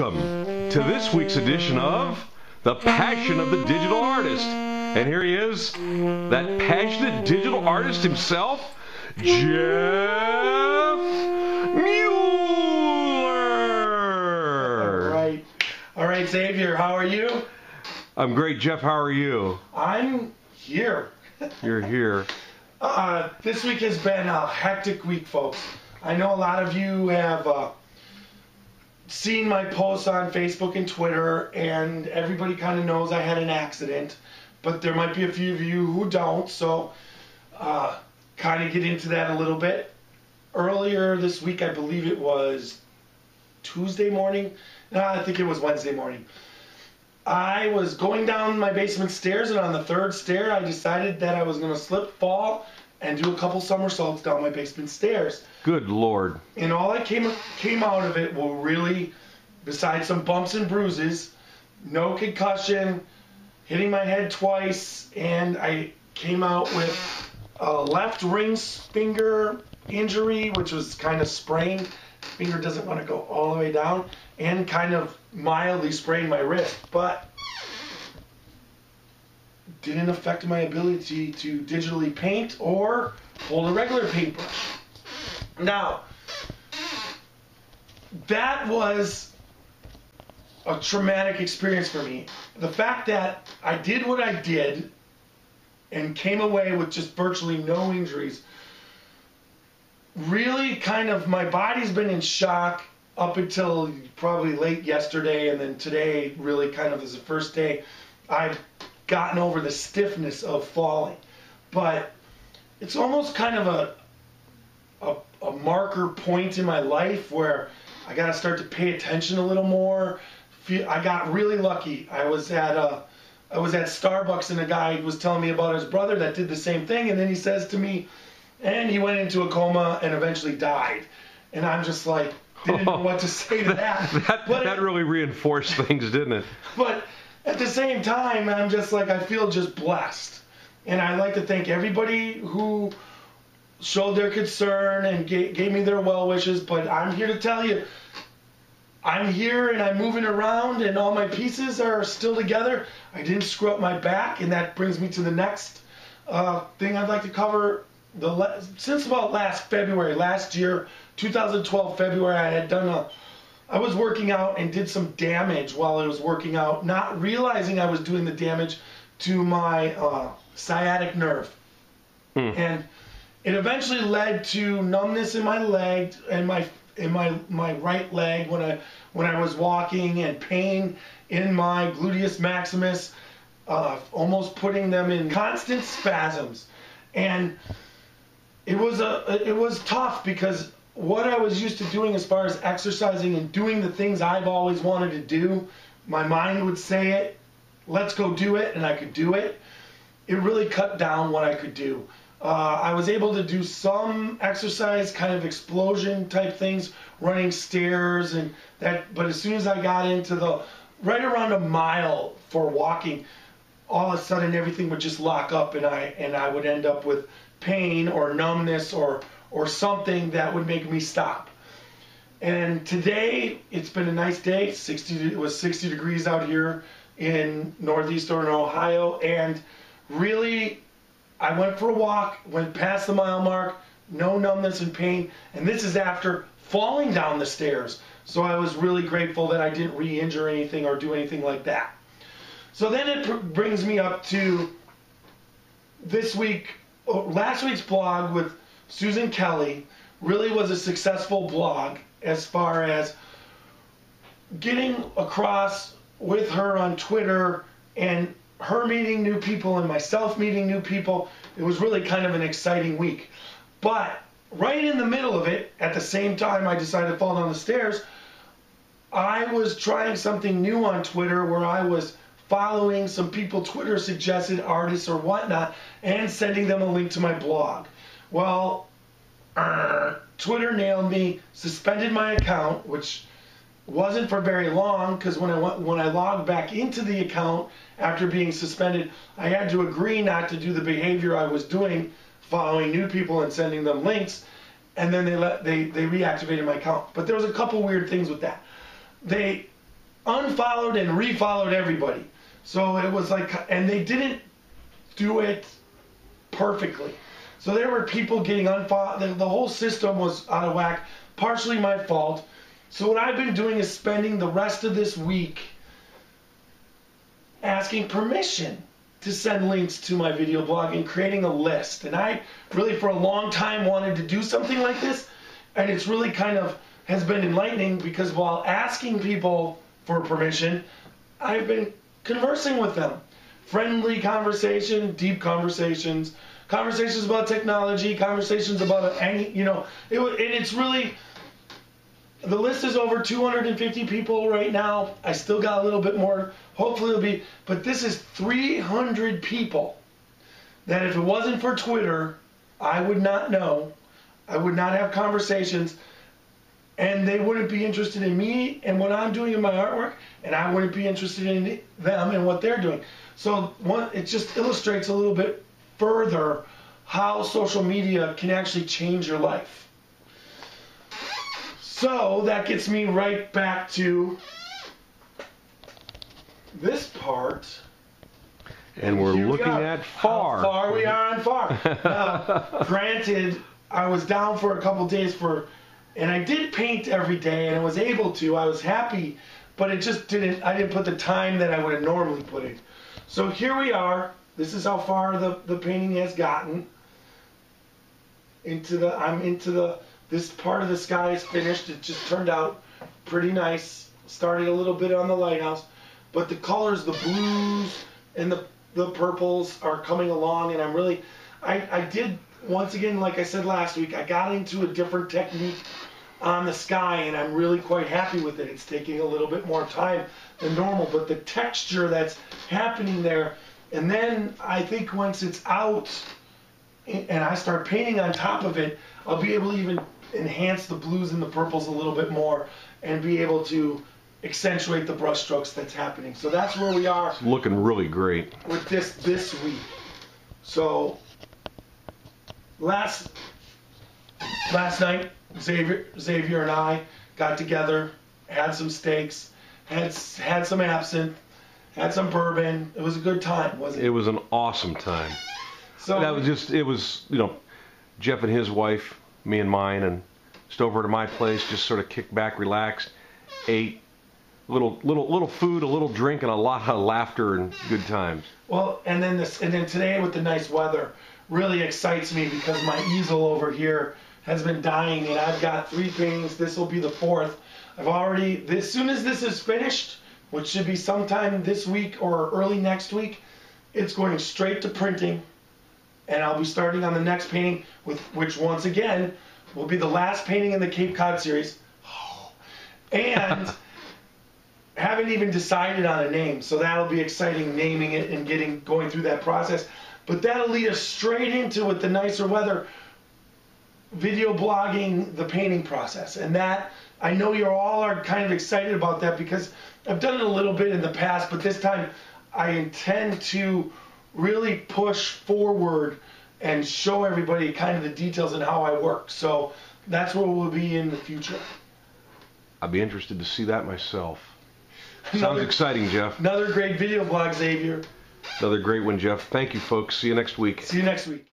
Welcome to this week's edition of The Passion of the Digital Artist. And here he is, that passionate digital artist himself, Jeff Mueller. All right, Xavier, how are you? I'm great, Jeff. How are you? I'm here. You're here. This week has been a hectic week, folks. I know a lot of you have seen my posts on Facebook and Twitter, and everybody kind of knows I had an accident, but there might be a few of you who don't, so kind of get into that a little bit. Earlier this week, I believe it was Tuesday morning. No, I think it was Wednesday morning. I was going down my basement stairs, and on the third stair, I decided that I was going to slip, fall, and do a couple somersaults down my basement stairs. Good Lord. And all that came out of it were really, besides some bumps and bruises, no concussion, hitting my head twice, and I came out with a left ring finger injury, which was kind of sprained. Finger doesn't want to go all the way down, and kind of mildly sprained my wrist, but didn't affect my ability to digitally paint or hold a regular paintbrush. Now, that was a traumatic experience for me. The fact that I did what I did and came away with just virtually no injuries, really kind of, my body's been in shock up until probably late yesterday, and then today really kind of is the first day I've gotten over the stiffness of falling. But it's almost kind of a marker point in my life where I got to start to pay attention a little more. I got really lucky. I was at Starbucks, and a guy was telling me about his brother that did the same thing, and then he says to me, and he went into a coma and eventually died. And I'm just like, didn't know what to say to that. That really reinforced things, didn't it? But at the same time, I'm just like, I feel just blessed. And I'd like to thank everybody who showed their concern and gave me their well wishes. But I'm here to tell you, I'm here and I'm moving around and all my pieces are still together. I didn't screw up my back, and that brings me to the next thing I'd like to cover. Since about last year, 2012 February, I was working out and did some damage while I was working out, not realizing I was doing the damage to my sciatic nerve. And it eventually led to numbness in my leg and my right leg when I was walking, and pain in my gluteus maximus, almost putting them in constant spasms. And it was tough, because what I was used to doing as far as exercising and doing the things I've always wanted to do, my mind would say it, let's go do it, and I could do it. It really cut down what I could do. I was able to do some exercise, kind of explosion type things, running stairs and that, but as soon as I got into right around a mile for walking, all of a sudden everything would just lock up, and I would end up with pain or numbness or something that would make me stop. And today, it's been a nice day. It was 60 degrees out here in northeastern Ohio, and really, I went for a walk, went past the mile mark, no numbness and pain, and this is after falling down the stairs. So I was really grateful that I didn't re-injure anything or do anything like that. So then it brings me up to last week's blog with Susan Kelly really was a successful blog as far as getting across with her on Twitter, and her meeting new people and myself meeting new people. It was really kind of an exciting week. But right in the middle of it, at the same time I decided to fall down the stairs, I was trying something new on Twitter where I was following some people Twitter suggested, artists or whatnot, and sending them a link to my blog. Well, Twitter nailed me, suspended my account, which wasn't for very long, because when I logged back into the account after being suspended, I had to agree not to do the behavior I was doing, following new people and sending them links, and then they reactivated my account. But there was a couple weird things with that. unfollowed and refollowed everybody. So it was like, and they didn't do it perfectly. So there were people getting unfollowed. The whole system was out of whack, partially my fault. So what I've been doing is spending the rest of this week asking permission to send links to my video blog and creating a list. And I really for a long time wanted to do something like this, and it's really kind of has been enlightening because while asking people for permission, I've been conversing with them. Friendly conversation, deep conversations, conversations about technology, conversations about any, and it's really, the list is over 250 people right now. I still got a little bit more. Hopefully it'll be, but this is 300 people that if it wasn't for Twitter, I would not know. I would not have conversations, and they wouldn't be interested in me and what I'm doing in my artwork, and I wouldn't be interested in them and what they're doing. So it just illustrates a little bit further how social media can actually change your life. So that gets me right back to this part. And we're looking at far. How far we are on far. Now, granted, I was down for a couple days and I did paint every day and I was able to. I was happy, but it just didn't, I didn't put the time that I would have normally put in. So here we are. This is how far the painting has gotten. This part of the sky is finished. It just turned out pretty nice. Started a little bit on the lighthouse, but the colors, the blues and the purples are coming along, and I'm really, I did, once again, like I said last week, I got into a different technique on the sky, and I'm really quite happy with it. It's taking a little bit more time than normal, but the texture that's happening there, and then I think once it's out and I start painting on top of it, I'll be able to even enhance the blues and the purples a little bit more and be able to accentuate the brush strokes that's happening. So that's where we are. It's looking really great with this week. So last night, Xavier and I got together, had some steaks, had some absinthe, had some bourbon. It was a good time, wasn't it? It was an awesome time. So that was just, it was, Jeff and his wife, me and mine, and just over to my place, just sort of kicked back, relaxed, ate, little food, a little drink, and a lot of laughter and good times. Well, and then today with the nice weather really excites me because my easel over here has been dying, and I've got 3 paintings. This will be the 4th. As soon as this is finished, which should be sometime this week or early next week, it's going straight to printing, and I'll be starting on the next painting, which once again will be the last painting in the Cape Cod series. And haven't even decided on a name, so that'll be exciting, naming it and going through that process. But that'll lead us straight into, with the nicer weather, video blogging the painting process. And that, I know you all are kind of excited about that because I've done it a little bit in the past, but this time I intend to really push forward and show everybody kind of the details and how I work. So that's where we'll be in the future. I'd be interested to see that myself. Sounds exciting, Jeff. Another great video blog, Xavier. Another great one, Jeff. Thank you, folks. See you next week. See you next week.